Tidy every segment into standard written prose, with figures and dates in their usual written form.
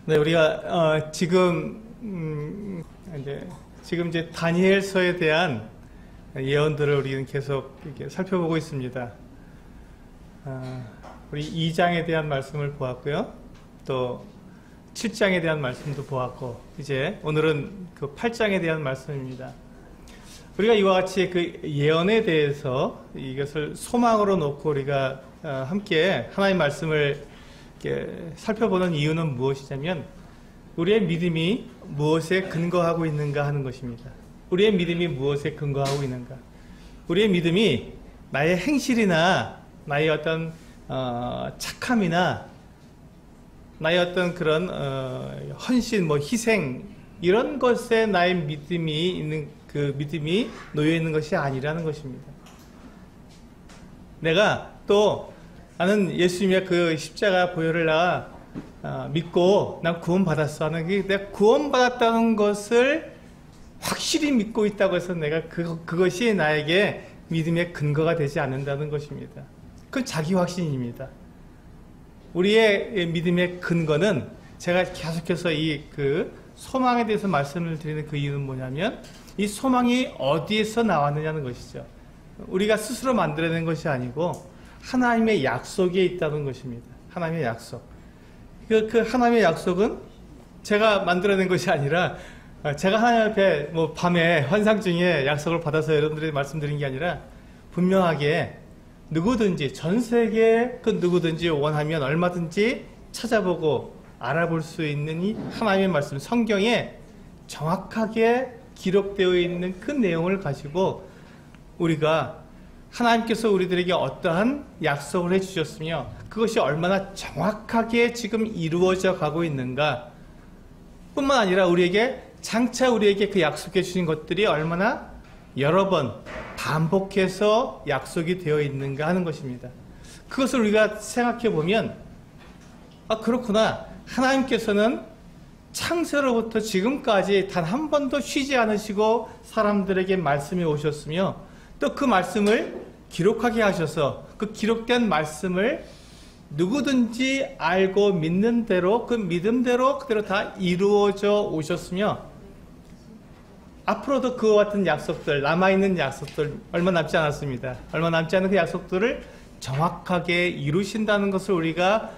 네, 우리가 지금 이제 다니엘서에 대한 예언들을 우리는 계속 이렇게 살펴보고 있습니다. 우리 2장에 대한 말씀을 보았고요. 또 7장에 대한 말씀도 보았고, 이제 오늘은 그 8장에 대한 말씀입니다. 우리가 이와 같이 그 예언에 대해서 이것을 소망으로 놓고 우리가 함께 하나님의 말씀을 이렇게 살펴보는 이유는 무엇이냐면, 우리의 믿음이 무엇에 근거하고 있는가 하는 것입니다. 우리의 믿음이 무엇에 근거하고 있는가? 우리의 믿음이 나의 행실이나 나의 어떤 착함이나 나의 어떤 그런 헌신, 희생, 이런 것에 나의 믿음이 있는, 그 믿음이 놓여 있는 것이 아니라는 것입니다. 내가 또 나는 예수님의 그 십자가 보혈을 믿고 난 구원받았어 하는 게, 내가 구원받았다는 것을 확실히 믿고 있다고 해서 내가 그것이 나에게 믿음의 근거가 되지 않는다는 것입니다. 그건 자기 확신입니다. 우리의 믿음의 근거는, 제가 계속해서 그 소망에 대해서 말씀을 드리는 그 이유는 뭐냐면, 이 소망이 어디에서 나왔느냐는 것이죠. 우리가 스스로 만들어낸 것이 아니고 하나님의 약속에 있다는 것입니다. 하나님의 약속. 그 하나님의 약속은 제가 만들어낸 것이 아니라, 제가 하나님 앞에 밤에 환상 중에 약속을 받아서 여러분들이 말씀드린 게 아니라, 분명하게 누구든지, 전 세계 그 누구든지 원하면 얼마든지 찾아보고 알아볼 수 있는 이 하나님의 말씀, 성경에 정확하게 기록되어 있는 그 내용을 가지고 우리가 하나님께서 우리들에게 어떠한 약속을 해주셨으며 그것이 얼마나 정확하게 지금 이루어져 가고 있는가 뿐만 아니라, 우리에게 장차 우리에게 그 약속해 주신 것들이 얼마나 여러 번 반복해서 약속이 되어 있는가 하는 것입니다. 그것을 우리가 생각해 보면, 그렇구나, 하나님께서는 창세로부터 지금까지 단 한 번도 쉬지 않으시고 사람들에게 말씀해 오셨으며, 또 그 말씀을 기록하게 하셔서 그 기록된 말씀을 누구든지 알고 믿는 대로, 그 믿음대로 그대로 다 이루어져 오셨으며, 앞으로도 그와 같은 약속들, 남아있는 약속들 얼마 남지 않았습니다. 얼마 남지 않은 그 약속들을 정확하게 이루신다는 것을 우리가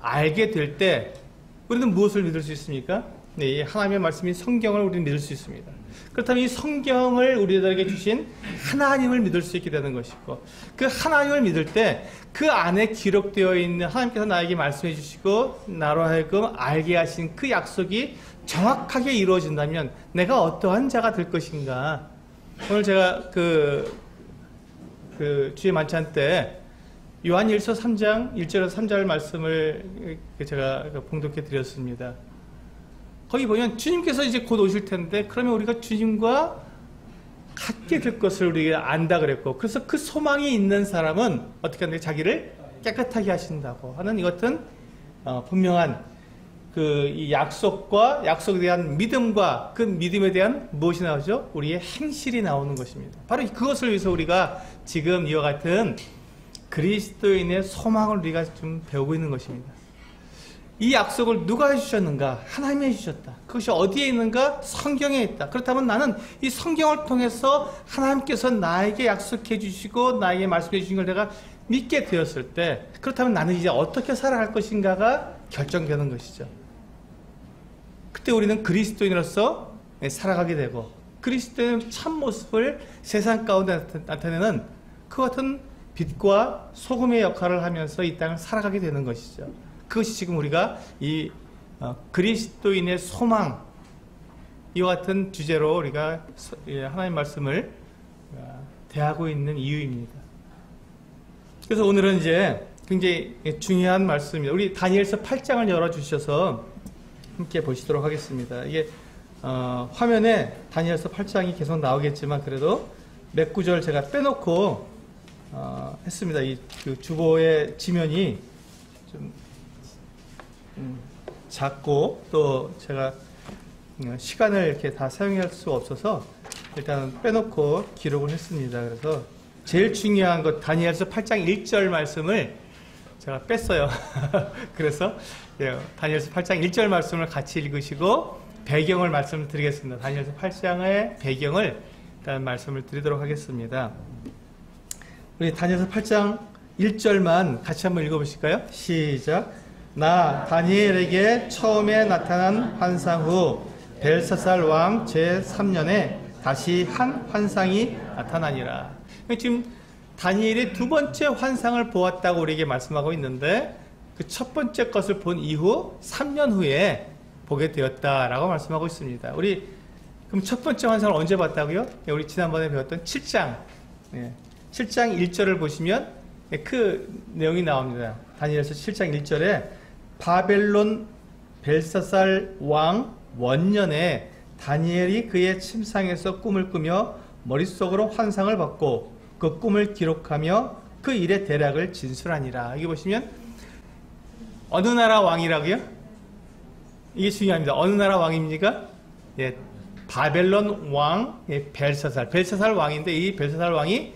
알게 될 때, 우리는 무엇을 믿을 수 있습니까? 네, 이 하나님의 말씀인 성경을 우리는 믿을 수 있습니다. 그렇다면 이 성경을 우리들에게 주신 하나님을 믿을 수 있게 되는 것이고, 그 하나님을 믿을 때 그 안에 기록되어 있는, 하나님께서 나에게 말씀해 주시고 나로 하여금 알게 하신 그 약속이 정확하게 이루어진다면 내가 어떠한 자가 될 것인가. 오늘 제가 그 주의 만찬 때 요한일서 3장 1절에서 3절 말씀을 제가 봉독해 드렸습니다. 거기 보면 주님께서 이제 곧 오실 텐데, 그러면 우리가 주님과 같게 될 것을 우리가 안다 그랬고, 그래서 그 소망이 있는 사람은 어떻게 하는데, 자기를 깨끗하게 하신다고 하는 이것은 분명한 이 약속과 약속에 대한 믿음과 그 믿음에 대한 무엇이 나오죠? 우리의 행실이 나오는 것입니다. 바로 그것을 위해서 우리가 지금 이와 같은 그리스도인의 소망을 우리가 좀 배우고 있는 것입니다. 이 약속을 누가 해주셨는가? 하나님이 해주셨다. 그것이 어디에 있는가? 성경에 있다. 그렇다면 나는 이 성경을 통해서 하나님께서 나에게 약속해 주시고 나에게 말씀해 주신 걸 내가 믿게 되었을 때, 그렇다면 나는 이제 어떻게 살아갈 것인가가 결정되는 것이죠. 그때 우리는 그리스도인으로서 살아가게 되고, 그리스도인의 참모습을 세상 가운데 나타내는 그 같은 빛과 소금의 역할을 하면서 이 땅을 살아가게 되는 것이죠. 그것이 지금 우리가 이 그리스도인의 소망, 이와 같은 주제로 우리가 하나님의 말씀을 대하고 있는 이유입니다. 그래서 오늘은 이제 굉장히 중요한 말씀입니다. 우리 다니엘서 8장을 열어주셔서 함께 보시도록 하겠습니다. 이게 화면에 다니엘서 8장이 계속 나오겠지만, 그래도 몇 구절 제가 빼놓고 했습니다. 그 주보의 지면이 좀 작고, 또 제가 시간을 이렇게 다 사용할 수가 없어서 일단 빼놓고 기록을 했습니다. 그래서 제일 중요한 것, 다니엘서 8장 1절 말씀을 제가 뺐어요. 그래서 다니엘서 8장 1절 말씀을 같이 읽으시고 배경을 말씀드리겠습니다. 다니엘서 8장의 배경을 일단 말씀을 드리도록 하겠습니다. 우리 다니엘서 8장 1절만 같이 한번 읽어보실까요? 시작. 나 다니엘에게 처음에 나타난 환상 후 벨사살 왕 제3년에 다시 한 환상이 나타나니라. 지금 다니엘이 두 번째 환상을 보았다고 우리에게 말씀하고 있는데 그 첫 번째 것을 본 이후 3년 후에 보게 되었다라고 말씀하고 있습니다. 우리 그럼 첫 번째 환상을 언제 봤다고요? 우리 지난번에 배웠던 7장 7장 1절을 보시면 그 내용이 나옵니다. 다니엘서 7장 1절에 바벨론 벨사살 왕 원년에 다니엘이 그의 침상에서 꿈을 꾸며 머릿속으로 환상을 받고 그 꿈을 기록하며 그 일의 대략을 진술하니라. 여기 보시면 어느 나라 왕이라고요? 이게 중요합니다. 어느 나라 왕입니까? 바벨론 왕 벨사살 왕인데 이 벨사살 왕이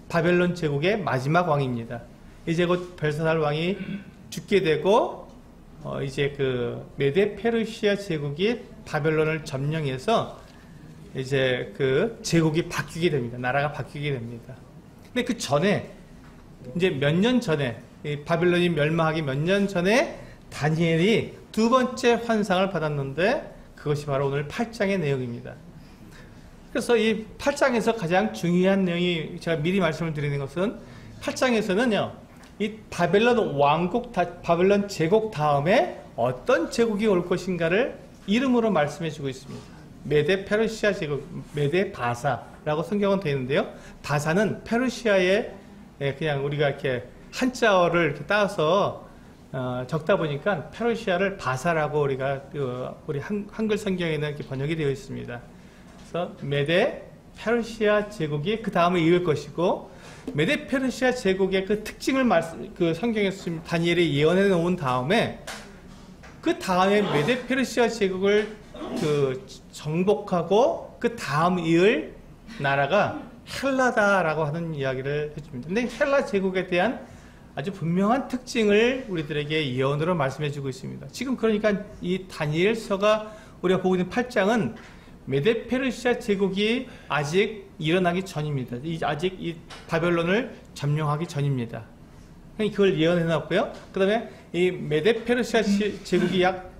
바벨론 제국의 마지막 왕입니다. 이제 곧 벨사살 왕이 죽게 되고 이제 그 메데 페르시아 제국이 바벨론을 점령해서 이제 그 제국이 바뀌게 됩니다. 나라가 바뀌게 됩니다. 근데 그 전에 이제 몇 년 전에 바벨론이 멸망하기 몇 년 전에 다니엘이 두 번째 환상을 받았는데 그것이 바로 오늘 8장의 내용입니다. 그래서 이 8장에서 가장 중요한 내용이 제가 미리 말씀을 드리는 것은 8장에서는요, 이 바벨론 왕국, 바벨론 제국 다음에 어떤 제국이 올 것인가를 이름으로 말씀해 주고 있습니다. 메데 페르시아 제국, 메데 바사라고 성경은 되어 있는데요. 바사는 페르시아의 그냥 우리가 이렇게 한자어를 이렇게 따서 적다 보니까 페르시아를 바사라고 우리가 우리 한글 성경에는 이렇게 번역이 되어 있습니다. 그래서 메데 페르시아 제국이 그 다음에 이을 것이고 메데 페르시아 제국의 그 특징을 그 성경에서 다니엘이 예언해 놓은 다음에 그 다음에 메데 페르시아 제국을 그 정복하고 그 다음 이을 나라가 헬라다라고 하는 이야기를 해줍니다. 근데 헬라 제국에 대한 아주 분명한 특징을 우리들에게 예언으로 말씀해 주고 있습니다. 지금 그러니까 이 다니엘서가 우리가 보고 있는 8장은 메데 페르시아 제국이 아직 일어나기 전입니다. 아직 이 바벨론을 점령하기 전입니다. 그걸 예언해 놨고요. 그 다음에 이 메데 페르시아 제국이 약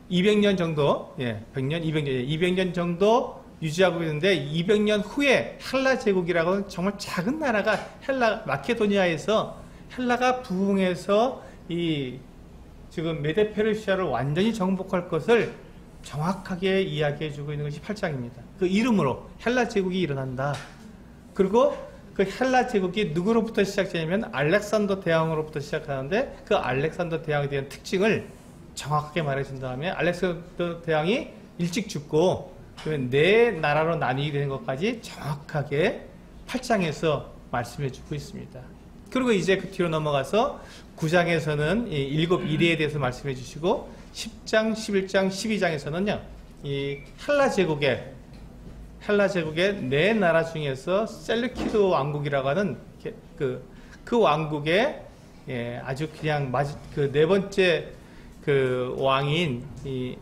200년 정도, 200년 정도 유지하고 있는데 200년 후에 헬라 제국이라고 정말 작은 나라가 헬라 마케도니아에서 헬라가 부흥해서 이 지금 메데 페르시아를 완전히 정복할 것을 정확하게 이야기해주고 있는 것이 8장입니다. 그 이름으로 헬라 제국이 일어난다. 그리고 그 헬라 제국이 누구로부터 시작되냐면 알렉산더 대왕으로부터 시작하는데 그 알렉산더 대왕에 대한 특징을 정확하게 말해준 다음에 알렉산더 대왕이 일찍 죽고 네 나라로 나뉘게 되는 것까지 정확하게 8장에서 말씀해주고 있습니다. 그리고 이제 그 뒤로 넘어가서 9장에서는 일곱 이레에 대해서 말씀해 주시고 10장, 11장, 12장에서는요 이 헬라 제국의 네 나라 중에서 셀루키드 왕국이라고 하는 그 왕국의 아주 그냥 그 네 번째 그 왕인 이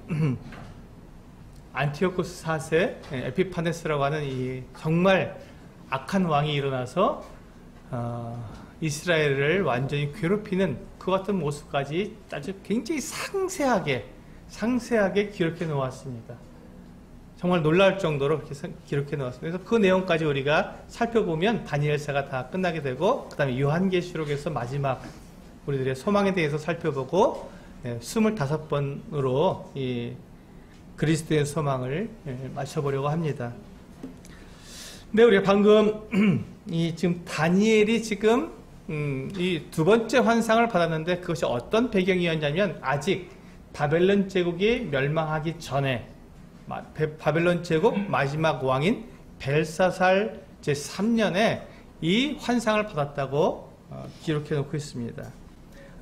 안티오코스 4세 에피파네스라고 하는 이 정말 악한 왕이 일어나서 이스라엘을 완전히 괴롭히는 그 같은 모습까지 아주 굉장히 상세하게 기록해 놓았습니다. 정말 놀라울 정도로 그렇게 기록해 놓았습니다. 그래서 그 내용까지 우리가 살펴보면 다니엘서가 다 끝나게 되고 그 다음에 요한계시록에서 마지막 우리들의 소망에 대해서 살펴보고 25번으로 이 그리스도의 소망을 맞춰보려고 합니다. 근데 우리가 방금 지금 다니엘이 지금 이 두 번째 환상을 받았는데 그것이 어떤 배경이었냐면 아직 바벨론 제국이 멸망하기 전에 바벨론 제국 마지막 왕인 벨사살 제3년에 이 환상을 받았다고 기록해 놓고 있습니다.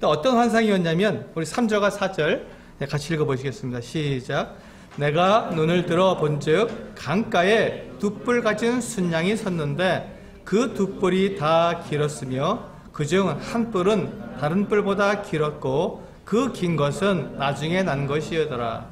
어떤 환상이었냐면 우리 3절과 4절 같이 읽어보시겠습니다. 시작. 내가 눈을 들어 본즉 강가에 두 뿔 가진 순양이 섰는데 그 두 뿔이 다 길었으며 그중 한 뿔은 다른 뿔보다 길었고 그 긴 것은 나중에 난 것이더라.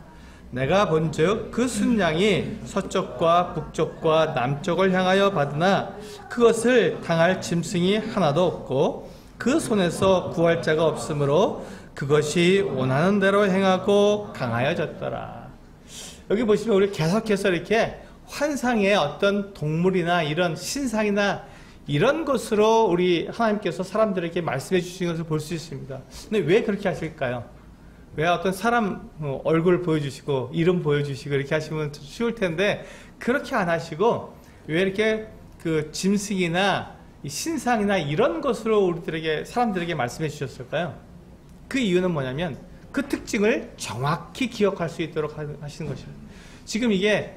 내가 본즉 그 순양이 서쪽과 북쪽과 남쪽을 향하여 받으나 그것을 당할 짐승이 하나도 없고 그 손에서 구할 자가 없으므로 그것이 원하는 대로 행하고 강하여졌더라. 여기 보시면 우리 계속해서 이렇게 환상의 어떤 동물이나 이런 신상이나 이런 것으로 우리 하나님께서 사람들에게 말씀해 주시는 것을 볼 수 있습니다. 근데 왜 그렇게 하실까요? 왜 어떤 사람 얼굴 보여주시고 이름 보여주시고 이렇게 하시면 쉬울 텐데 그렇게 안 하시고 왜 이렇게 그 짐승이나 신상이나 이런 것으로 우리들에게 사람들에게 말씀해 주셨을까요? 그 이유는 뭐냐면 그 특징을 정확히 기억할 수 있도록 하시는 것입니다. 지금 이게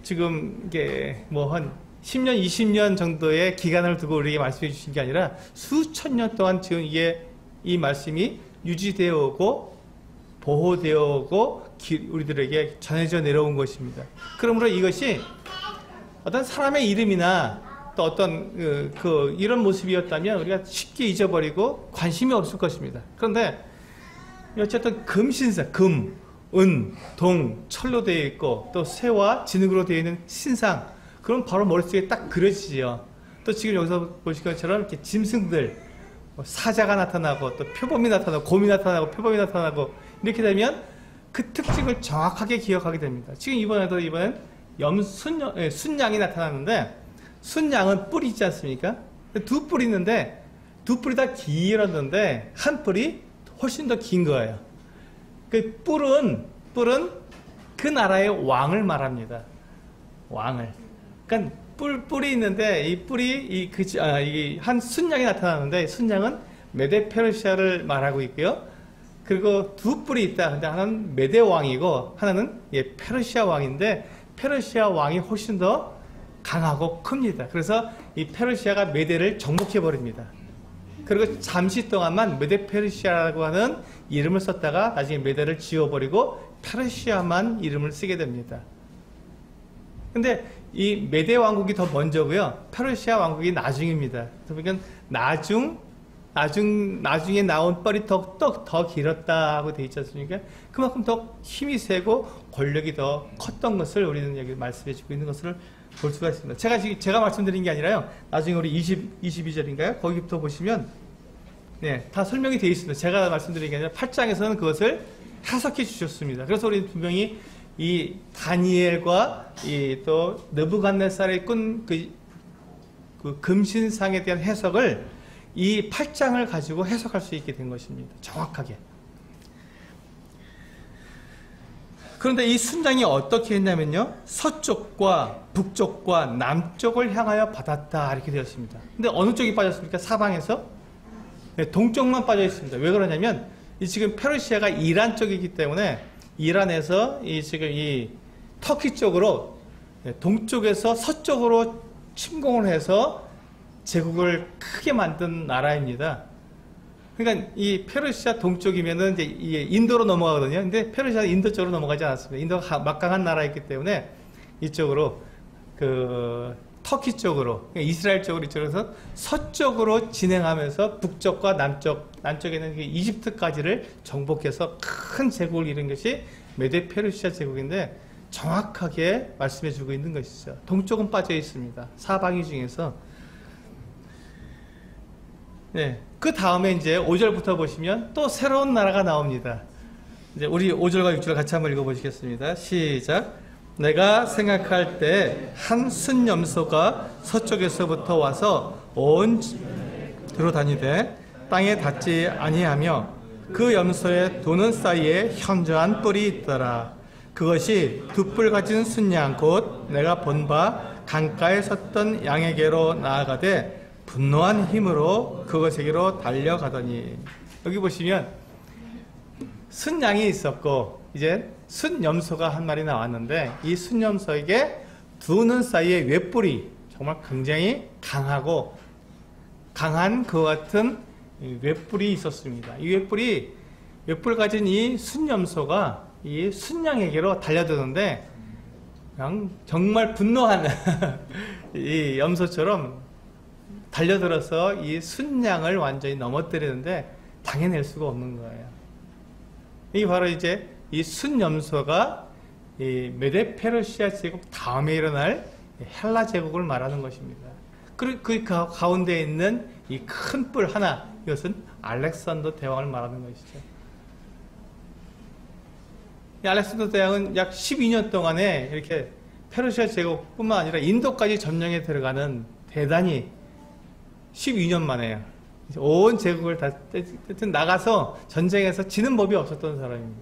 지금 이게 뭐 한 10년, 20년 정도의 기간을 두고 우리에게 말씀해 주신 게 아니라 수천 년 동안 지금 이 말씀이 유지되어 오고 보호되어 오고 우리들에게 전해져 내려온 것입니다. 그러므로 이것이 어떤 사람의 이름이나 또 어떤 이런 모습이었다면 우리가 쉽게 잊어버리고 관심이 없을 것입니다. 그런데 어쨌든 금신사, 금, 은, 동, 철로 되어 있고 또 새와 진흙으로 되어 있는 신상, 그럼 바로 머릿속에 딱 그려지죠. 또 지금 여기서 보신 것처럼 이렇게 짐승들, 사자가 나타나고 또 표범이 나타나고 곰이 나타나고 표범이 나타나고 이렇게 되면 그 특징을 정확하게 기억하게 됩니다. 지금 이번엔 순양이 나타났는데 순양은 뿔이 있지 않습니까? 두 뿔이 있는데 두 뿔이 다 길었는데 한 뿔이 훨씬 더 긴 거예요. 그 뿔은 그 나라의 왕을 말합니다. 왕을. 그러니까 뿔이 있는데 이 뿔이 한 순양이 나타나는데 순양은 메데 페르시아를 말하고 있고요. 그리고 두 뿔이 있다. 근데 하나는 메데 왕이고 하나는 페르시아 왕인데 페르시아 왕이 훨씬 더 강하고 큽니다. 그래서 이 페르시아가 메데를 정복해 버립니다. 그리고 잠시 동안만 메데 페르시아라고 하는 이름을 썼다가 나중에 메데를 지워버리고 페르시아만 이름을 쓰게 됩니다. 근데 이 메데 왕국이 더 먼저고요. 페르시아 왕국이 나중입니다. 그러니까 나중에 나온 뻘이 더 길었다 하고 되어 있지 않습니까? 그만큼 더 힘이 세고 권력이 더 컸던 것을 우리는 여기 말씀해 주고 있는 것을 볼 수가 있습니다. 제가 말씀드린 게 아니라요. 나중에 우리 22절인가요? 거기부터 보시면 다 설명이 되어 있습니다. 제가 말씀드린 게 아니라 8장에서는 그것을 해석해 주셨습니다. 그래서 우리 분명히 이 다니엘과 또 느부갓네살의 꾼 그 금신상에 대한 해석을 이 8장을 가지고 해석할 수 있게 된 것입니다. 정확하게. 그런데 이 순장이 어떻게 했냐면요. 서쪽과 북쪽과 남쪽을 향하여 받았다 이렇게 되었습니다. 근데 어느 쪽이 빠졌습니까? 사방에서? 동쪽만 빠져 있습니다. 왜 그러냐면 지금 페르시아가 이란 쪽이기 때문에 이란에서 지금 이 터키 쪽으로 동쪽에서 서쪽으로 침공을 해서 제국을 크게 만든 나라입니다. 그러니까 이 페르시아 동쪽이면은 이제 인도로 넘어가거든요. 근데 페르시아는 인도 쪽으로 넘어가지 않았습니다. 인도가 막강한 나라였기 때문에 이쪽으로 터키 쪽으로, 이스라엘 쪽으로 이쪽에서 서쪽으로 진행하면서 북쪽과 남쪽에는 이집트까지를 정복해서 큰 제국을 이룬 것이 메데 페르시아 제국인데 정확하게 말씀해주고 있는 것이죠. 동쪽은 빠져 있습니다. 사방이 중에서. 그 다음에 이제 5절부터 보시면 또 새로운 나라가 나옵니다. 이제 우리 5절과 6절 같이 한번 읽어보시겠습니다. 시작. 내가 생각할 때 한 순염소가 서쪽에서부터 와서 온 뒤로 다니되 땅에 닿지 아니하며 그 염소의 도는 사이에 현저한 뿔이 있더라. 그것이 두 뿔 가진 순양 곧 내가 본 바 강가에 섰던 양에게로 나아가되 분노한 힘으로 그것에게로 달려가더니. 여기 보시면 순양이 있었고 이제 순염소가 한 마리 나왔는데 이 순염소에게 두 눈 사이에 웹뿔이 정말 굉장히 강하고 강한 그와 같은 웹뿔이 있었습니다. 이 웹뿔 가진 이 순염소가 이 순양에게로 달려드는데 그냥 정말 분노한 이 염소처럼 달려들어서 이 순양을 완전히 넘어뜨리는데 당해낼 수가 없는 거예요. 이게 바로 이제 이 순염소가 이 메데 페르시아 제국 다음에 일어날 헬라 제국을 말하는 것입니다. 그리고 그 가운데 있는 이 큰 뿔 하나, 이것은 알렉산더 대왕을 말하는 것이죠. 이 알렉산더 대왕은 약 12년 동안에 이렇게 페르시아 제국뿐만 아니라 인도까지 점령에 들어가는 대단히 12년 만에요. 온 제국을 다 나가서 전쟁에서 지는 법이 없었던 사람입니다.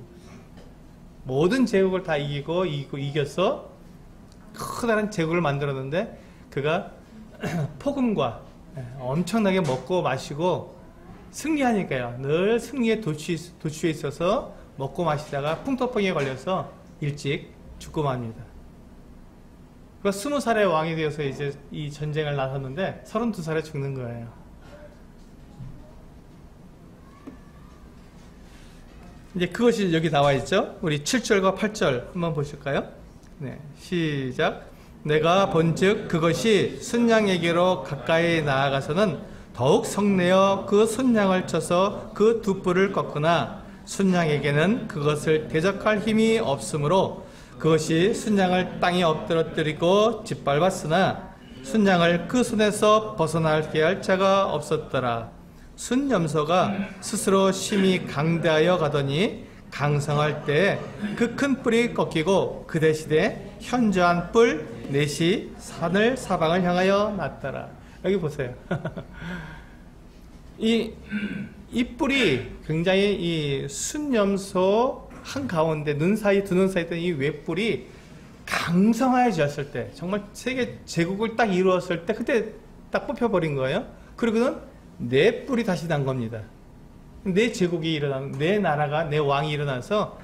모든 제국을 다 이겨서 커다란 제국을 만들었는데 그가 폭음과 엄청나게 먹고 마시고 승리하니까요. 늘 승리에 도취해 있어서 먹고 마시다가 풍토병에 걸려서 일찍 죽고 맙니다. 그가 20살의 왕이 되어서 이제 이 전쟁을 나섰는데 32살에 죽는 거예요. 이제 그것이 여기 나와 있죠. 우리 7절과 8절 한번 보실까요? 네, 시작. 내가 본즉 그것이 순양에게로 가까이 나아가서는 더욱 성내어 그 순양을 쳐서 그 두 뿔을 꺾으나 순양에게는 그것을 대적할 힘이 없으므로 그것이 순양을 땅에 엎드러뜨리고 짓밟았으나 순양을 그 손에서 벗어나게 할 자가 없었더라. 순염소가 스스로 심히 강대하여 가더니 강성할 때 그 큰 뿔이 꺾이고 그 대신에 현저한 뿔 넷이 산을 사방을 향하여 났더라. 여기 보세요. 이 뿔이 굉장히 이 순염소 한가운데 눈 사이 두 눈 사이에 있던 이 외뿔이 강성해졌을 때, 정말 세계 제국을 딱 이루었을 때 그때 딱 뽑혀버린 거예요. 그리고는 네 뿔이 다시 난 겁니다. 내 제국이 일어나는, 내 나라가, 내 왕이 일어나서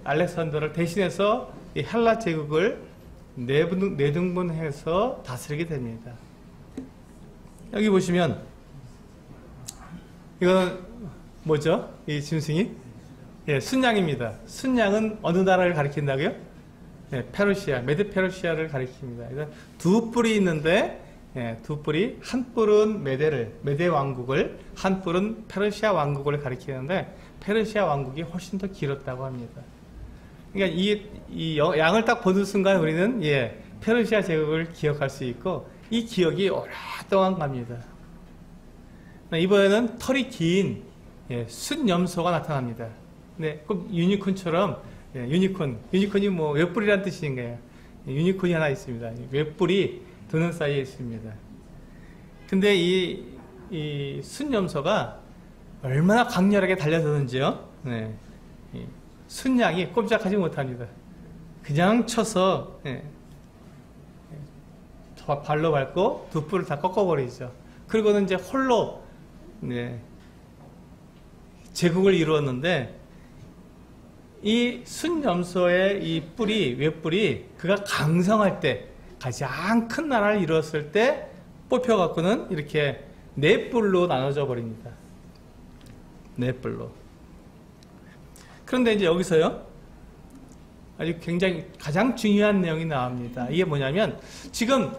알렉산더를 대신해서 이 헬라 제국을 내등분해서 다스리게 됩니다. 여기 보시면 이거는 뭐죠? 이 짐승이? 예, 순양입니다. 순양은 어느 나라를 가리킨다고요? 예, 페르시아, 메드 페르시아를 가리킵니다. 그래서 두 뿔이 있는데, 예, 두 뿔이, 한 뿔은 메데 왕국을, 한 뿔은 페르시아 왕국을 가리키는데, 페르시아 왕국이 훨씬 더 길었다고 합니다. 그러니까 이 양을 딱 보는 순간 우리는, 예, 페르시아 제국을 기억할 수 있고, 이 기억이 오랫동안 갑니다. 이번에는 털이 긴, 예, 순염소가 나타납니다. 네, 꼭 유니콘처럼, 예, 유니콘이 뭐 외뿔이라는 뜻인가요? 예, 유니콘이 하나 있습니다. 외뿔이 두 눈 사이에 있습니다. 근데 이 순염소가 얼마나 강렬하게 달려드는지요. 네, 순양이 꼼짝하지 못합니다. 그냥 쳐서, 예, 발로 밟고 두 뿔을 다 꺾어버리죠. 그리고는 이제 홀로, 네, 제국을 이루었는데, 이 순염소의 이 외뿔이 그가 강성할 때, 가장 큰 나라를 이루었을 때 뽑혀갖고는 이렇게 네 뿔로 나눠져 버립니다. 네 뿔로. 그런데 이제 여기서요, 아주 굉장히 가장 중요한 내용이 나옵니다. 이게 뭐냐면, 지금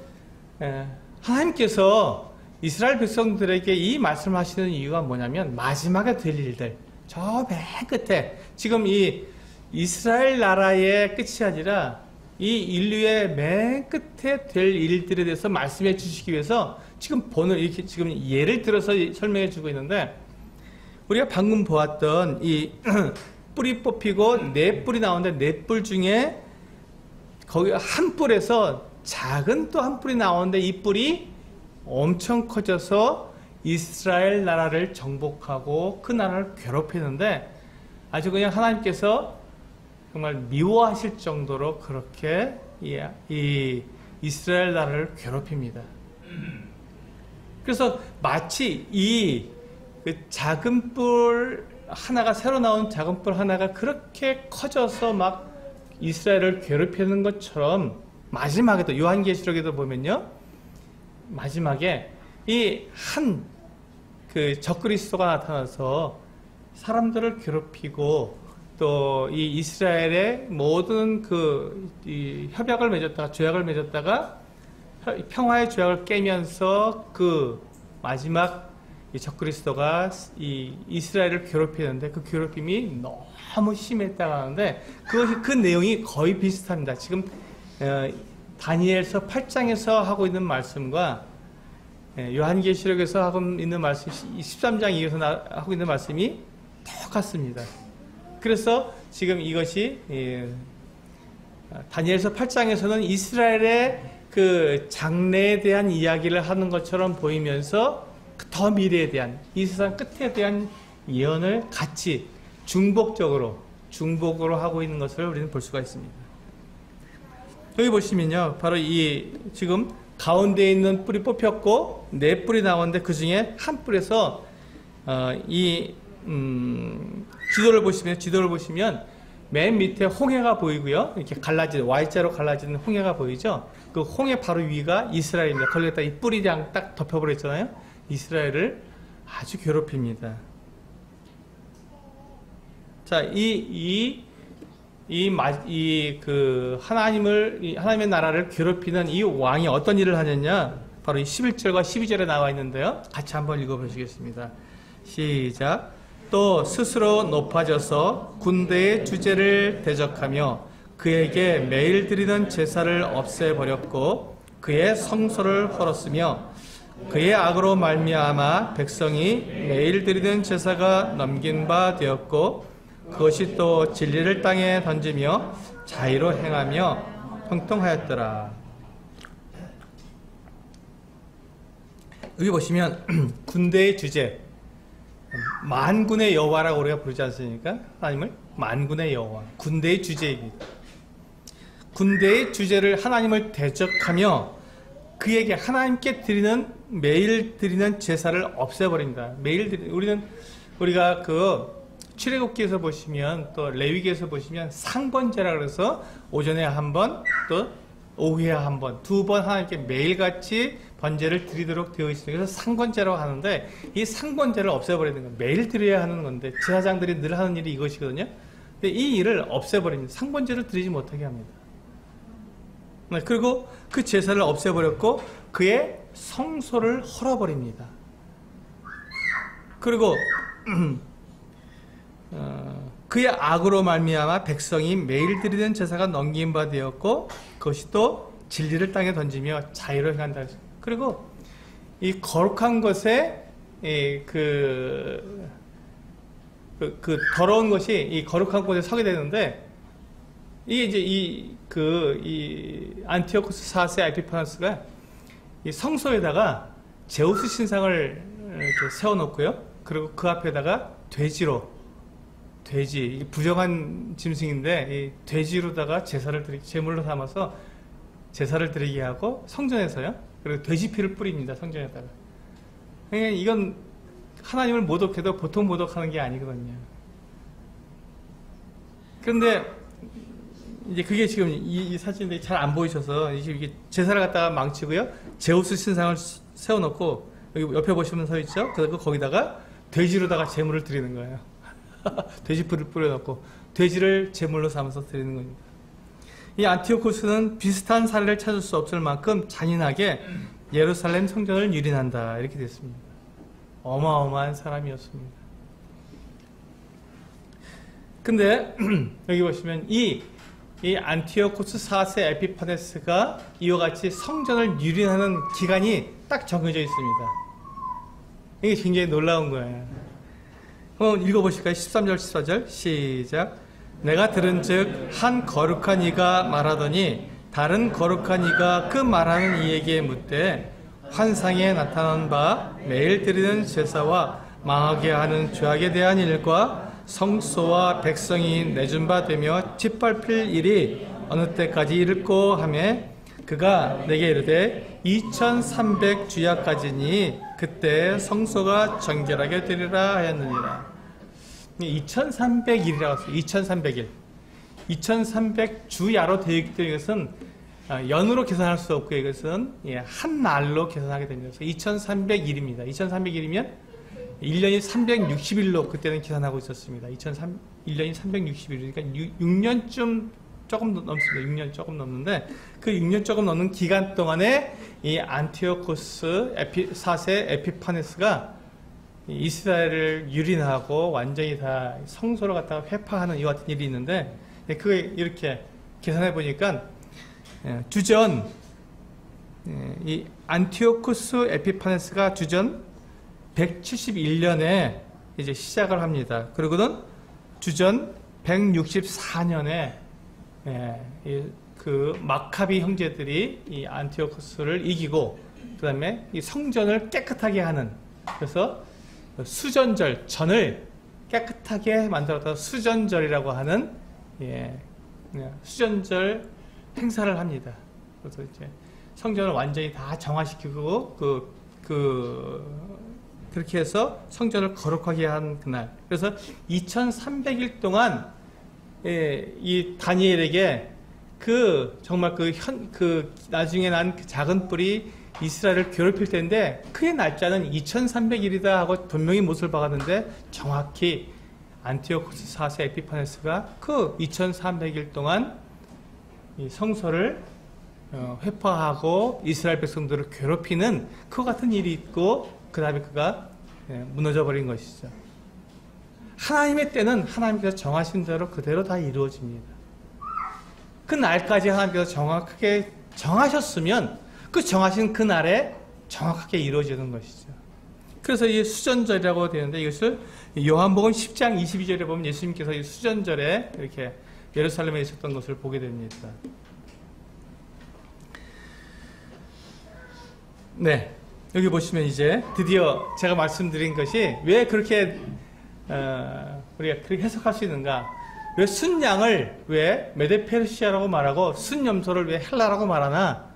하나님께서 이스라엘 백성들에게 이 말씀을 하시는 이유가 뭐냐면, 마지막에 될 일들, 저 맨 끝에, 지금 이 이스라엘 나라의 끝이 아니라 이 인류의 맨 끝에 될 일들에 대해서 말씀해 주시기 위해서 지금 이렇게 지금 예를 들어서 설명해 주고 있는데, 우리가 방금 보았던 이 뿔이 뽑히고 네 뿔이 나오는데, 네 뿔 중에 거기 한 뿔에서 작은 또 한 뿔이 나오는데, 이 뿔이 엄청 커져서 이스라엘 나라를 정복하고 그 나라를 괴롭히는데, 아주 그냥 하나님께서 정말 미워하실 정도로 그렇게 이 이스라엘 나라를 괴롭힙니다. 그래서 마치 그 작은 뿔 하나가, 새로 나온 작은 뿔 하나가 그렇게 커져서 막 이스라엘을 괴롭히는 것처럼, 마지막에도 요한계시록에도 보면요, 마지막에 그 적그리스도가 나타나서 사람들을 괴롭히고, 또 이 이스라엘의 모든 이 협약을 맺었다가, 조약을 맺었다가 평화의 조약을 깨면서 그 마지막 이 적그리스도가 이 이스라엘을 괴롭히는데 그 괴롭힘이 너무 심했다고 하는데 그 내용이 거의 비슷합니다. 지금 다니엘서 8장에서 하고 있는 말씀과 요한계시록에서 하고 있는 말씀 13장 이어서 하고 있는 말씀이 똑같습니다. 그래서 지금 이것이 다니엘서 8장에서는 이스라엘의 그 장래에 대한 이야기를 하는 것처럼 보이면서 더 미래에 대한 이 세상 끝에 대한 예언을 같이 중복으로 하고 있는 것을 우리는 볼 수가 있습니다. 여기 보시면요, 바로 이 지금 가운데 있는 뿔이 뽑혔고 네 뿔이 나오는데 그 중에 한 뿔에서 지도를 보시면 맨 밑에 홍해가 보이고요. 이렇게 갈라지는 Y자로 갈라지는 홍해가 보이죠. 그 홍해 바로 위가 이스라엘입니다. 거기에다 이 뿔이랑 딱 덮여버렸잖아요. 이스라엘을 아주 괴롭힙니다. 자, 하나님의 나라를 괴롭히는 이 왕이 어떤 일을 하느냐? 바로 이 11절과 12절에 나와 있는데요. 같이 한번 읽어보시겠습니다. 시작. 또 스스로 높아져서 군대의 주제를 대적하며 그에게 매일 드리는 제사를 없애버렸고 그의 성소를 헐었으며 그의 악으로 말미암아 백성이 매일 드리는 제사가 넘긴 바 되었고 그것이 또 진리를 땅에 던지며 자의로 행하며 형통하였더라. 여기 보시면 군대의 주제, 만군의 여호와라고 우리가 부르지 않습니까? 하나님을 만군의 여호와, 군대의 주제입니다. 군대의 주제를 하나님을 대적하며 그에게 하나님께 매일 드리는 제사를 없애버립니다. 우리가 그 출애굽기에서 보시면 또 레위기에서 보시면 상번제라 그래서 오전에 한 번 또 오후에 한 번, 두 번 하나님께 매일같이 번제를 드리도록 되어 있습니다. 그래서 상번제라고 하는데 이 상번제를 없애버리는 거예요. 매일 드려야 하는 건데 제사장들이 늘 하는 일이 이것이거든요. 근데 이 일을 없애버립니다. 상번제를 드리지 못하게 합니다. 그리고 그 제사를 없애버렸고 그의 성소를 헐어버립니다. 그리고 그의 악으로 말미암아 백성이 매일 드리는 제사가 넘긴 바 되었고 그것이 또 진리를 땅에 던지며 자유를 행한다. 그리고 이 거룩한 것에 그 더러운 것이 이 거룩한 곳에 서게 되는데 이게 이제 이 안티오코스 4세 에피파네스가 이 성소에다가 제우스 신상을 이렇게 세워놓고요. 그리고 그 앞에다가 돼지, 부정한 짐승인데 이 돼지로다가 제물로 삼아서 제사를 드리게 하고 성전에서요. 그리고 돼지 피를 뿌립니다. 성전에다가. 그러니까 이건 하나님을 모독해도 보통 모독하는 게 아니거든요. 그런데 이제 그게 지금 이 사진이 잘 안 보이셔서 이게 제사를 갖다가 망치고요. 제우스 신상을 세워놓고 여기 옆에 보시면 서 있죠. 그리고 거기다가 돼지로다가 제물을 드리는 거예요. 돼지 뿔을 뿌려놓고 돼지를 제물로 삼아서 드리는 겁니다. 이 안티오코스는 비슷한 사례를 찾을 수 없을 만큼 잔인하게 예루살렘 성전을 유린한다 이렇게 됐습니다. 어마어마한 사람이었습니다. 근데 여기 보시면 이 안티오코스 4세 에피파네스가 이와 같이 성전을 유린하는 기간이 딱 정해져 있습니다. 이게 굉장히 놀라운 거예요. 한번 읽어보실까요? 13절 14절 시작. 내가 들은즉 한 거룩한 이가 말하더니 다른 거룩한 이가 그 말하는 이에게 묻되 환상에 나타난 바 매일 드리는 제사와 망하게 하는 죄악에 대한 일과 성소와 백성이 내준 바 되며 짓밟힐 일이 어느 때까지 이를꼬 하매 그가 내게 이르되 2300 주야까지니 그때 성소가 정결하게 되리라 하였느니라. 2300일이라고 했어요. 2300일. 2300 주야로 되어 있기 때문에 이것은 연으로 계산할 수 없고 이것은 한 날로 계산하게 됩니다. 2300일입니다. 2300일이면 1년이 360일로 그때는 계산하고 있었습니다. 1년이 360일이니까 6년쯤 조금 넘습니다. 6년 조금 넘는데 그 6년 조금 넘는 기간 동안에 이 안티오코스 4세 에피파네스가 이스라엘을 유린하고 완전히 다 성소를 갖다가 회파하는 이와 같은 일이 있는데 그게 이렇게 계산해 보니까 주전 이 안티오코스 에피파네스가 주전 171년에 이제 시작을 합니다. 그리고는 주전 164년에 그 마카비 형제들이 이 안티오코스를 이기고 그 다음에 이 성전을 깨끗하게 하는, 그래서 수전절, 전을 깨끗하게 만들었다 수전절이라고 하는 수전절 행사를 합니다. 그래서 이제 성전을 완전히 다 정화시키고 그렇게 해서 성전을 거룩하게 한 그날. 그래서 2300일 동안 이 다니엘에게 정말 나중에 난 그 작은 뿔이 이스라엘을 괴롭힐 텐데 그의 날짜는 2300일이다 하고 분명히 못을 박았는데 정확히 안티오코스 4세 에피파네스가 그 2300일 동안 이 성소를 회파하고 이스라엘 백성들을 괴롭히는 그 같은 일이 있고 그 다음에 그가 무너져 버린 것이죠. 하나님의 때는 하나님께서 정하신 대로 그대로 다 이루어집니다. 그 날까지 하나님께서 정확하게 정하셨으면 그 정하신 그 날에 정확하게 이루어지는 것이죠. 그래서 이 수전절이라고 되는데 이것을 요한복음 10장 22절에 보면 예수님께서 이 수전절에 이렇게 예루살렘에 있었던 것을 보게 됩니다. 네, 여기 보시면 이제 드디어 제가 말씀드린 것이 왜 그렇게 우리가 그렇게 해석할 수 있는가? 왜 순양을 왜 메데페르시아라고 말하고 순염소를 왜 헬라라고 말하나?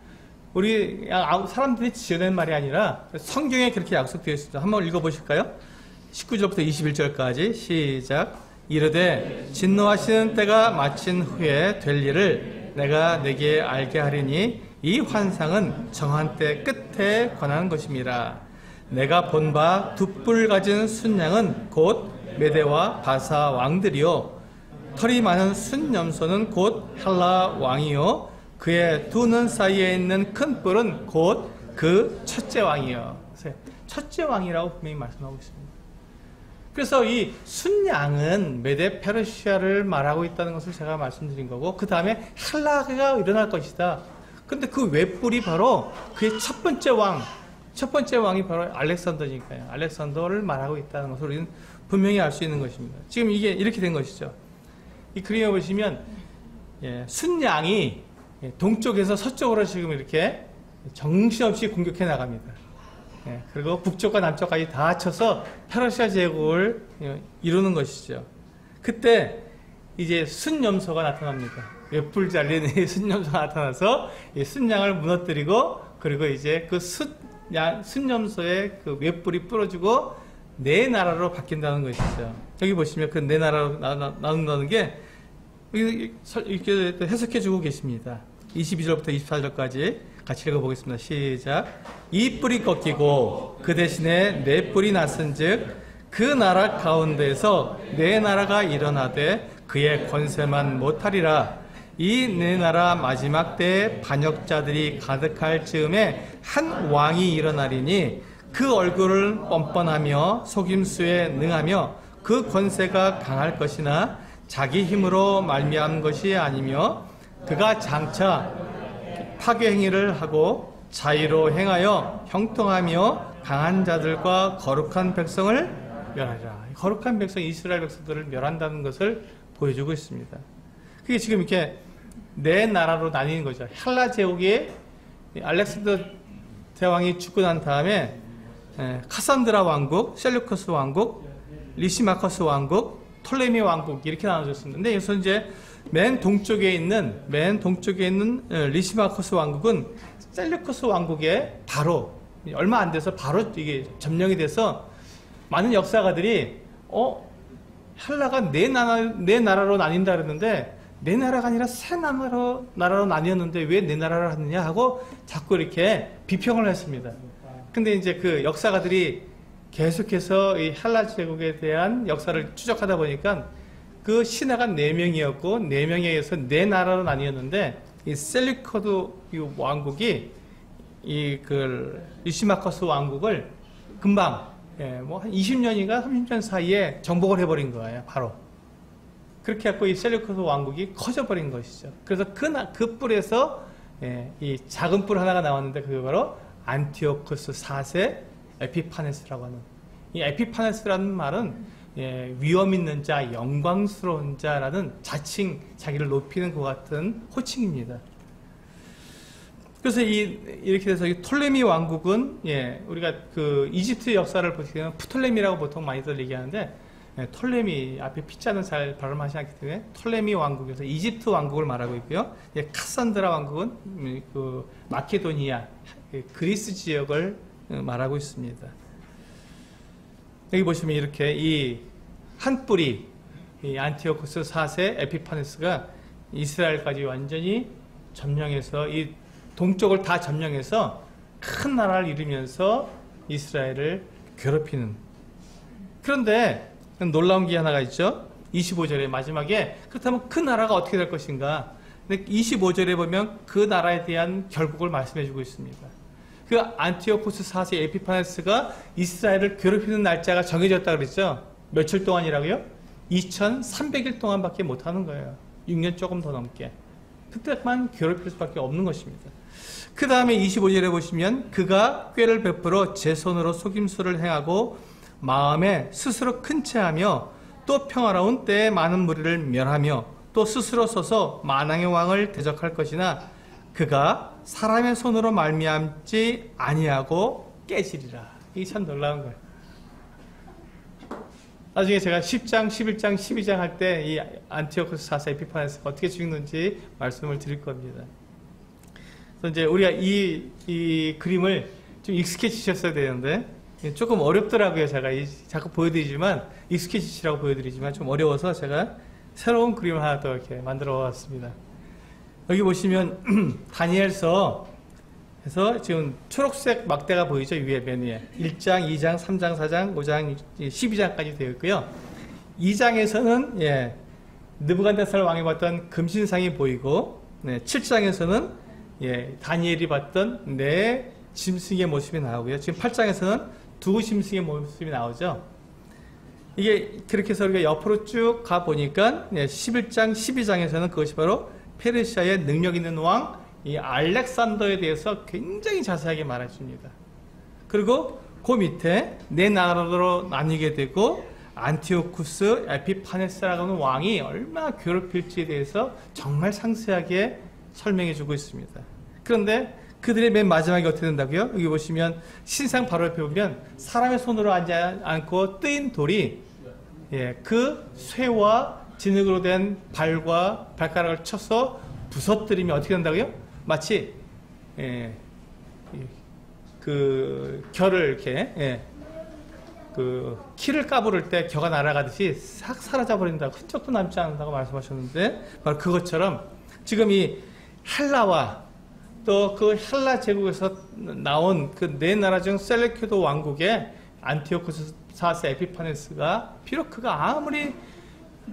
우리 사람들이 지어낸 말이 아니라 성경에 그렇게 약속되어 있습니다. 한번 읽어보실까요? 19절부터 21절까지 시작. 이르되 진노하시는 때가 마친 후에 될 일을 내가 내게 알게 하리니 이 환상은 정한 때 끝에 관한 것임이라. 내가 본 바 두 뿔 가진 순양은 곧 메대와 바사 왕들이요 털이 많은 순염소는 곧 헬라 왕이요 그의 두 눈 사이에 있는 큰 뿔은 곧 그 첫째 왕이요. 첫째 왕이라고 분명히 말씀하고 있습니다. 그래서 이 순양은 메데 페르시아를 말하고 있다는 것을 제가 말씀드린 거고 그 다음에 헬라가 일어날 것이다. 근데 그 웹뿔이 바로 그의 첫 번째 왕이 바로 알렉산더니까요. 알렉산더를 말하고 있다는 것을 우리는 분명히 알 수 있는 것입니다. 지금 이게 이렇게 된 것이죠. 이 그림에 보시면 순양이 동쪽에서 서쪽으로 지금 이렇게 정신없이 공격해 나갑니다. 그리고 북쪽과 남쪽까지 다 합쳐서 페르시아 제국을 이루는 것이죠. 그때 이제 순염소가 나타납니다. 웹불 잘린 순염소가 나타나서 이 순양을 무너뜨리고 그리고 이제 그 순염소의 그 웹불이 부러지고 네 나라로 바뀐다는 것이죠. 여기 보시면 그 네 나라로 나눈다는 게 이렇게 해석해 주고 계십니다. 22절부터 24절까지 같이 읽어보겠습니다. 시작. 이 뿔이 꺾이고 그 대신에 네 뿔이 났은즉 그 나라 가운데에서 네 나라가 일어나되 그의 권세만 못하리라. 이 네 나라 마지막 때에 반역자들이 가득할 즈음에 한 왕이 일어나리니 그 얼굴을 뻔뻔하며 속임수에 능하며 그 권세가 강할 것이나 자기 힘으로 말미암은 것이 아니며 그가 장차 파괴 행위를 하고 자의로 행하여 형통하며 강한 자들과 거룩한 백성을 멸하리라. 거룩한 백성 이스라엘 백성들을 멸한다는 것을 보여주고 있습니다. 그게 지금 이렇게 네 나라로 나뉘는 거죠. 헬라 제국이 알렉산더 대왕이 죽고 난 다음에 카산드라 왕국, 셀루커스 왕국, 리시마커스 왕국, 톨레미 왕국 이렇게 나눠졌습니다. 근데 여기서 이제 맨 동쪽에 있는 리시마커스 왕국은 셀루커스 왕국에 바로 얼마 안 돼서 바로 이게 점령이 돼서 많은 역사가들이 헬라가 네 나라로 나뉜다 그랬는데 네 나라가 아니라 세 나라로 나뉘었는데 왜 네 나라를 하느냐 하고 자꾸 이렇게 비평을 했습니다. 근데 이제 그 역사가들이 계속해서 이 헬라 제국에 대한 역사를 추적하다 보니까 그 신하가 4명이었고 4명에 의해서 4나라로 나뉘었는데 이 셀리커드 왕국이 리시마커스 왕국을 금방 뭐 한 20년인가 30년 사이에 정복을 해버린 거예요. 바로 그렇게 해서 이 셀리커스 왕국이 커져버린 것이죠. 그래서 그 뿔에서 이 작은 뿔 하나가 나왔는데 그게 바로 안티오쿠스 4세 에피파네스라고 하는, 이 에피파네스라는 말은 위엄 있는 자, 영광스러운 자라는 자칭 자기를 높이는 것 같은 호칭입니다. 그래서 이렇게 돼서 이 톨레미 왕국은 우리가 그 이집트 역사를 보시면 프톨레미라고 보통 많이들 얘기하는데 톨레미 앞에 피자는 잘 발음하지 않기 때문에 톨레미 왕국에서 이집트 왕국을 말하고 있고요. 카산드라 왕국은 그 마케도니아 그리스 지역을 말하고 있습니다. 여기 보시면 이렇게 이 한 뿔이 이 안티오쿠스 4세 에피파네스가 이스라엘까지 완전히 점령해서 이 동쪽을 다 점령해서 큰 나라를 이루면서 이스라엘을 괴롭히는, 그런데 놀라운 게 하나가 있죠. 25절의 마지막에 그렇다면 그 나라가 어떻게 될 것인가. 근데 25절에 보면 그 나라에 대한 결국을 말씀해 주고 있습니다. 그 안티오쿠스 4세 에피파네스가 이스라엘을 괴롭히는 날짜가 정해졌다 그랬죠. 며칠 동안이라고요? 2300일 동안밖에 못하는 거예요. 6년 조금 더 넘게. 그때만 괴롭힐 수밖에 없는 것입니다. 그 다음에 25절에 보시면 그가 꾀를 베풀어 제 손으로 속임수를 행하고 마음에 스스로 큰 채하며 또 평화로운 때에 많은 무리를 멸하며 또 스스로 서서 만왕의 왕을 대적할 것이나 그가 사람의 손으로 말미암지 아니하고 깨지리라. 이게 참 놀라운 거예요. 나중에 제가 10장, 11장, 12장 할 때 이 안티오쿠스 4세 에피파네스가 어떻게 죽는지 말씀을 드릴 겁니다. 그래서 이제 우리가 이 그림을 좀 익숙해지셨어야 되는데 조금 어렵더라고요. 제가 자꾸 보여드리지만 익숙해지시라고 보여드리지만 좀 어려워서 제가 새로운 그림을 하나 더 이렇게 만들어 봤습니다. 여기 보시면 다니엘서 해서 지금 초록색 막대가 보이죠? 위에 맨 위에 1장, 2장, 3장, 4장, 5장, 12장까지 되어 있고요. 2장에서는 느부갓네살 왕이 봤던 금신상이 보이고 7장에서는 다니엘이 봤던 네 짐승의 모습이 나오고요. 지금 8장에서는 두 짐승의 모습이 나오죠. 이게 그렇게 해서 우리가 옆으로 쭉 가 보니까 11장, 12장에서는 그것이 바로 페르시아의 능력 있는 왕 이 알렉산더에 대해서 굉장히 자세하게 말해줍니다. 그리고 그 밑에 네 나라로 나뉘게 되고 안티오쿠스 에피파네스라고 하는 왕이 얼마나 괴롭힐지에 대해서 정말 상세하게 설명해주고 있습니다. 그런데 그들의 맨 마지막에 어떻게 된다고요? 여기 보시면 신상 바로 옆에 보면 사람의 손으로 앉고 뜨인 돌이 그 쇠와 진흙으로 된 발과 발가락을 쳐서 부서뜨리면 어떻게 된다고요? 마치 그 결을 이렇게 그 키를 까부를 때 겨가 날아가듯이 싹 사라져 버린다고, 흔적도 남지 않는다고 말씀하셨는데 바로 그것처럼 지금 이 헬라와 또 그 헬라 제국에서 나온 그 네 나라 중 셀레큐드 왕국의 안티오쿠스 4세 에피파네스가 비록 그가 아무리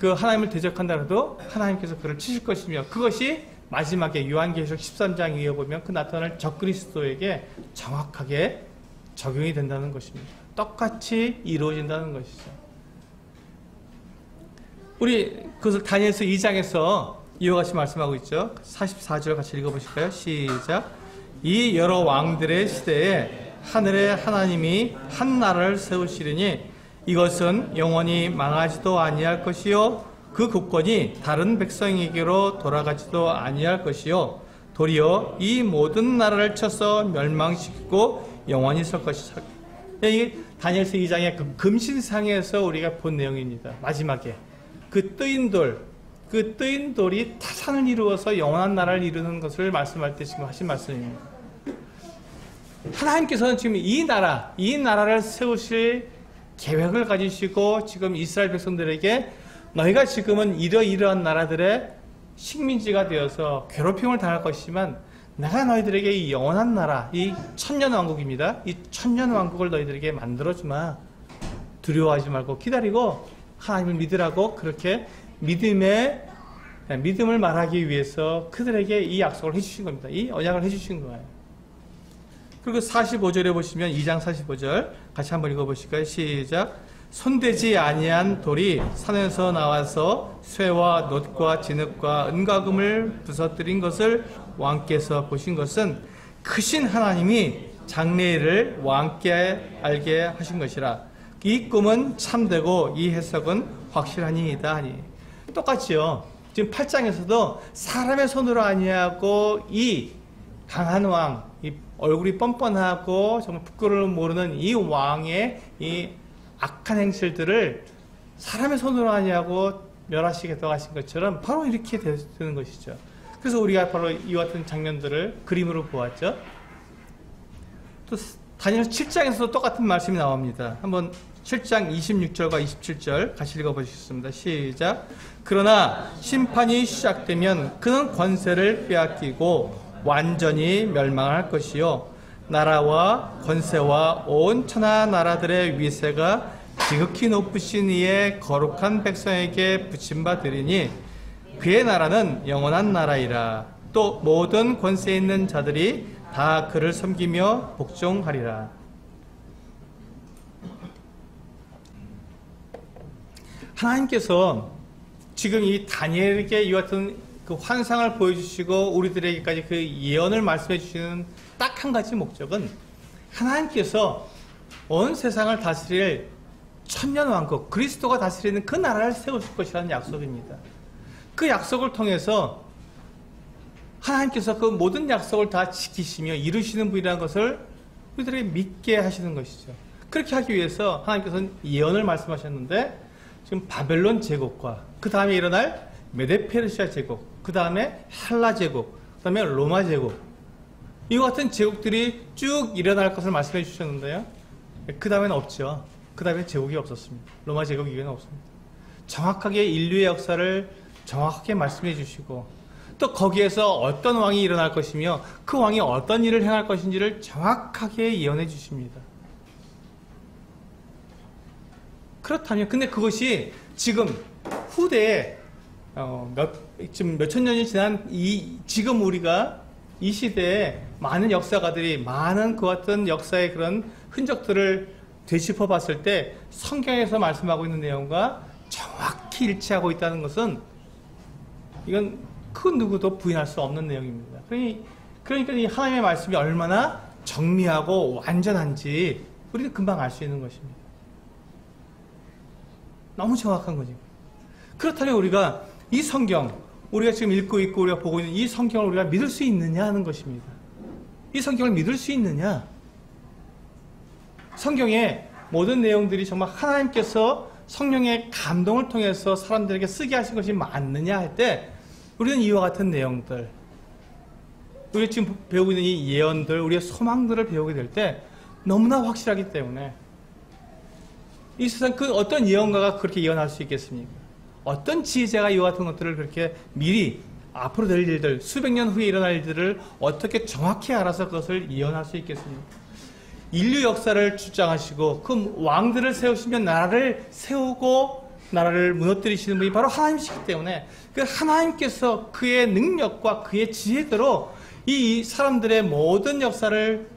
그 하나님을 대적한다 해도 하나님께서 그를 치실 것이며 그것이 마지막에 요한계시록 13장 이에 보면 그 나타날 적그리스도에게 정확하게 적용이 된다는 것입니다. 똑같이 이루어진다는 것이죠. 우리 그것을 다니엘서 2장에서 이와 같이 말씀하고 있죠. 44절 같이 읽어보실까요? 시작. 이 여러 왕들의 시대에 하늘의 하나님이 한 나라를 세우시리니 이것은 영원히 망하지도 아니할 것이요 그 국권이 다른 백성에게로 돌아가지도 아니할 것이요 도리어 이 모든 나라를 쳐서 멸망시키고 영원히 설 것이다. 이 다니엘서 2장의 그 금신상에서 우리가 본 내용입니다. 마지막에 그 뜨인 돌이 타산을 이루어서 영원한 나라를 이루는 것을 말씀할 때 지금 하신 말씀입니다. 하나님께서는 지금 이 나라를 세우실 계획을 가지시고 지금 이스라엘 백성들에게 너희가 지금은 이러이러한 나라들의 식민지가 되어서 괴롭힘을 당할 것이지만 내가 너희들에게 이 영원한 나라, 이 천년왕국입니다. 이 천년왕국을 너희들에게 만들어주마. 두려워하지 말고 기다리고 하나님을 믿으라고 그렇게 믿음을 말하기 위해서 그들에게 이 약속을 해주신 겁니다. 이 언약을 해주신 거예요. 그리고 45절에 보시면 2장 45절 같이 한번 읽어보실까요? 시작. 손대지 아니한 돌이 산에서 나와서 쇠와 놋과 진흙과 은과 금을 부서뜨린 것을 왕께서 보신 것은 크신 하나님이 장래일을 왕께 알게 하신 것이라. 이 꿈은 참되고 이 해석은 확실하니이다 하니. 똑같죠. 지금 8장에서도 사람의 손으로 아니하고 이 강한 왕, 이 얼굴이 뻔뻔하고 정말 부끄러움을 모르는 이 왕의 이 악한 행실들을 사람의 손으로 아니하고 멸하시겠다고 하신 것처럼 바로 이렇게 되는 것이죠. 그래서 우리가 바로 이와 같은 장면들을 그림으로 보았죠. 또 다니엘 7장에서도 똑같은 말씀이 나옵니다. 한번 7장 26절과 27절 같이 읽어보시겠습니다. 시작. 그러나 심판이 시작되면 그는 권세를 빼앗기고 완전히 멸망할 것이요 나라와 권세와 온 천하 나라들의 위세가 지극히 높으신 이의 거룩한 백성에게 붙임받으리니 그의 나라는 영원한 나라이라. 또 모든 권세 있는 자들이 다 그를 섬기며 복종하리라. 하나님께서 지금 이 다니엘에게 이 같은 그 환상을 보여주시고 우리들에게까지 그 예언을 말씀해 주시는 딱 한 가지 목적은 하나님께서 온 세상을 다스릴 천년왕국 그리스도가 다스리는 그 나라를 세우실 것이라는 약속입니다. 그 약속을 통해서 하나님께서 그 모든 약속을 다 지키시며 이루시는 분이라는 것을 우리들에게 믿게 하시는 것이죠. 그렇게 하기 위해서 하나님께서는 예언을 말씀하셨는데 지금 바벨론 제국과 그 다음에 일어날 메데페르시아 제국, 그 다음에 헬라 제국, 그 다음에 로마 제국, 이와 같은 제국들이 쭉 일어날 것을 말씀해 주셨는데요. 그 다음에는 없죠. 그 다음에 제국이 없었습니다. 로마 제국 이후에는 없습니다. 정확하게 인류의 역사를 정확하게 말씀해 주시고 또 거기에서 어떤 왕이 일어날 것이며 그 왕이 어떤 일을 행할 것인지를 정확하게 예언해 주십니다. 그렇다면 근데 그것이 지금 후대에 지금 몇천 년이 지난 지금 우리가 이 시대에 많은 역사가들이 많은 그 같은 역사의 그런 흔적들을 되짚어 봤을 때 성경에서 말씀하고 있는 내용과 정확히 일치하고 있다는 것은 이건 그 누구도 부인할 수 없는 내용입니다. 그러니까 이 하나님의 말씀이 얼마나 정밀하고 완전한지 우리는 금방 알 수 있는 것입니다. 너무 정확한 거죠. 그렇다면 우리가 이 성경, 우리가 지금 읽고 있고 우리가 보고 있는 이 성경을 우리가 믿을 수 있느냐 하는 것입니다. 이 성경을 믿을 수 있느냐? 성경의 모든 내용들이 정말 하나님께서 성령의 감동을 통해서 사람들에게 쓰게 하신 것이 맞느냐 할 때 우리는 이와 같은 내용들, 우리가 지금 배우고 있는 이 예언들, 우리의 소망들을 배우게 될 때 너무나 확실하기 때문에 이 세상 그 어떤 예언가가 그렇게 예언할 수 있겠습니까? 어떤 지혜자가 이와 같은 것들을 그렇게 미리 앞으로 될 일들, 수백 년 후에 일어날 일들을 어떻게 정확히 알아서 그것을 예언할 수 있겠습니까? 인류 역사를 주장하시고 그 왕들을 세우시면 나라를 세우고 나라를 무너뜨리시는 분이 바로 하나님이시기 때문에 그 하나님께서 그의 능력과 그의 지혜대로 이 사람들의 모든 역사를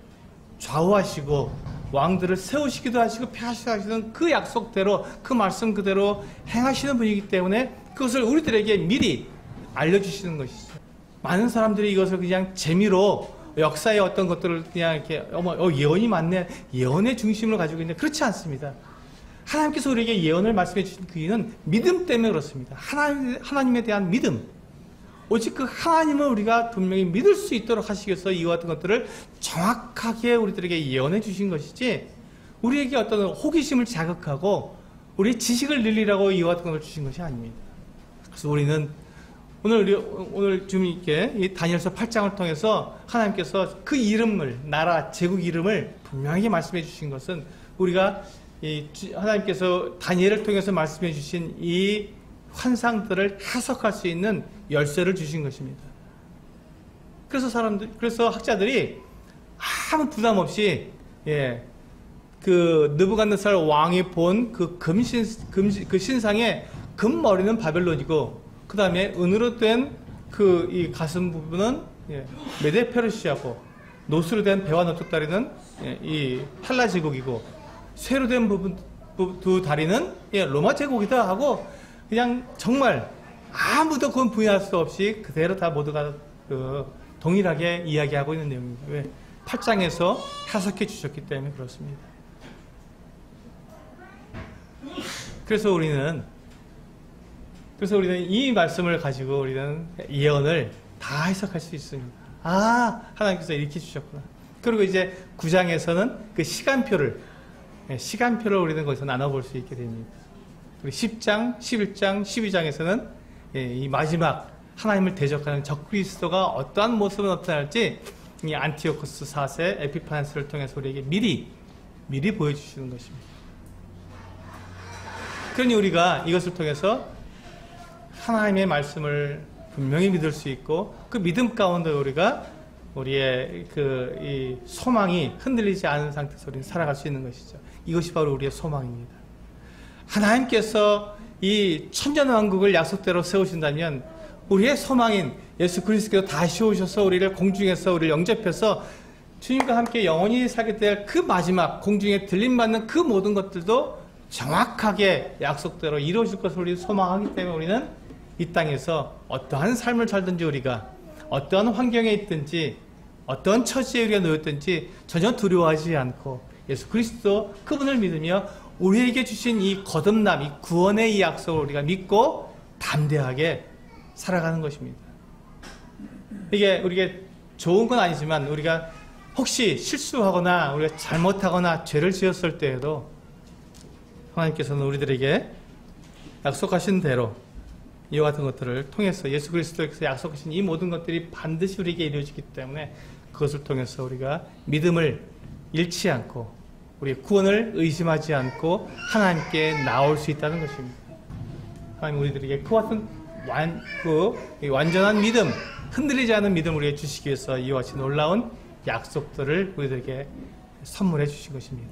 좌우하시고 왕들을 세우시기도 하시고 폐하시기도 하시는 그 약속대로 그 말씀 그대로 행하시는 분이기 때문에 그것을 우리들에게 미리 알려주시는 것이죠. 많은 사람들이 이것을 그냥 재미로 역사의 어떤 것들을 그냥 이렇게 예언이 맞네, 예언의 중심을 가지고 있는데 그렇지 않습니다. 하나님께서 우리에게 예언을 말씀해 주신 그 이유는 믿음 때문에 그렇습니다. 하나님에 대한 믿음, 오직 그 하나님을 우리가 분명히 믿을 수 있도록 하시기 위해서 이와 같은 것들을 정확하게 우리들에게 예언해 주신 것이지 우리에게 어떤 호기심을 자극하고 우리의 지식을 늘리라고 이와 같은 것을 주신 것이 아닙니다. 그래서 우리는 오늘 지금 이렇게 이 다니엘서 8장을 통해서 하나님께서 그 이름을, 나라, 제국 이름을 분명하게 말씀해 주신 것은 우리가 하나님께서 다니엘을 통해서 말씀해 주신 이 환상들을 해석할 수 있는 열쇠를 주신 것입니다. 그래서 학자들이 아무 부담 없이 그 느부갓네살 왕이 본 그 신상에 금머리는 바벨론이고 그 다음에 은으로 된 그 이 가슴 부분은 메데 페르시아고 노스로 된 배와 너쪽다리는 이 팔라 제국이고 쇠로 된 부분 두 다리는 로마 제국이다 하고 그냥 정말 아무도 그건 부인할 수 없이 그대로 다 모두가 동일하게 이야기하고 있는 내용입니다. 왜? 8장에서 해석해 주셨기 때문에 그렇습니다. 그래서 우리는 이 말씀을 가지고 우리는 예언을 다 해석할 수 있습니다. 아, 하나님께서 이렇게 주셨구나. 그리고 이제 9장에서는 그 시간표를 우리는 거기서 나눠볼 수 있게 됩니다. 그리고 10장, 11장, 12장에서는 이 마지막 하나님을 대적하는 적그리스도가 어떠한 모습을 나타날지 이 안티오코스 4세 에피파네스를 통해서 우리에게 미리 보여주시는 것입니다. 그러니 우리가 이것을 통해서 하나님의 말씀을 분명히 믿을 수 있고 그 믿음 가운데 우리의 이 소망이 흔들리지 않은 상태에서 우리는 살아갈 수 있는 것이죠. 이것이 바로 우리의 소망입니다. 하나님께서 이 천년왕국을 약속대로 세우신다면 우리의 소망인 예수 그리스도께서 다시 오셔서 우리를 공중에서 우리를 영접해서 주님과 함께 영원히 살게 될 그 마지막 공중에 들림받는 그 모든 것들도 정확하게 약속대로 이루어질 것을 우리 소망하기 때문에 우리는 이 땅에서 어떠한 삶을 살든지 우리가 어떠한 환경에 있든지 어떤 처지에 우리가 놓였든지 전혀 두려워하지 않고 예수 그리스도 그분을 믿으며 우리에게 주신 이 거듭남, 이 구원의 이 약속을 우리가 믿고 담대하게 살아가는 것입니다. 이게 우리가 좋은 건 아니지만 우리가 혹시 실수하거나 우리가 잘못하거나 죄를 지었을 때에도 하나님께서는 우리들에게 약속하신 대로 이와 같은 것들을 통해서 예수 그리스도께서 약속하신 이 모든 것들이 반드시 우리에게 이루어지기 때문에 그것을 통해서 우리가 믿음을 잃지 않고 우리의 구원을 의심하지 않고 하나님께 나올 수 있다는 것입니다. 하나님 우리들에게 그와 같은 완전한 믿음, 흔들리지 않은 믿음을 우리에게 주시기 위해서 이와 같이 놀라운 약속들을 우리들에게 선물해 주신 것입니다.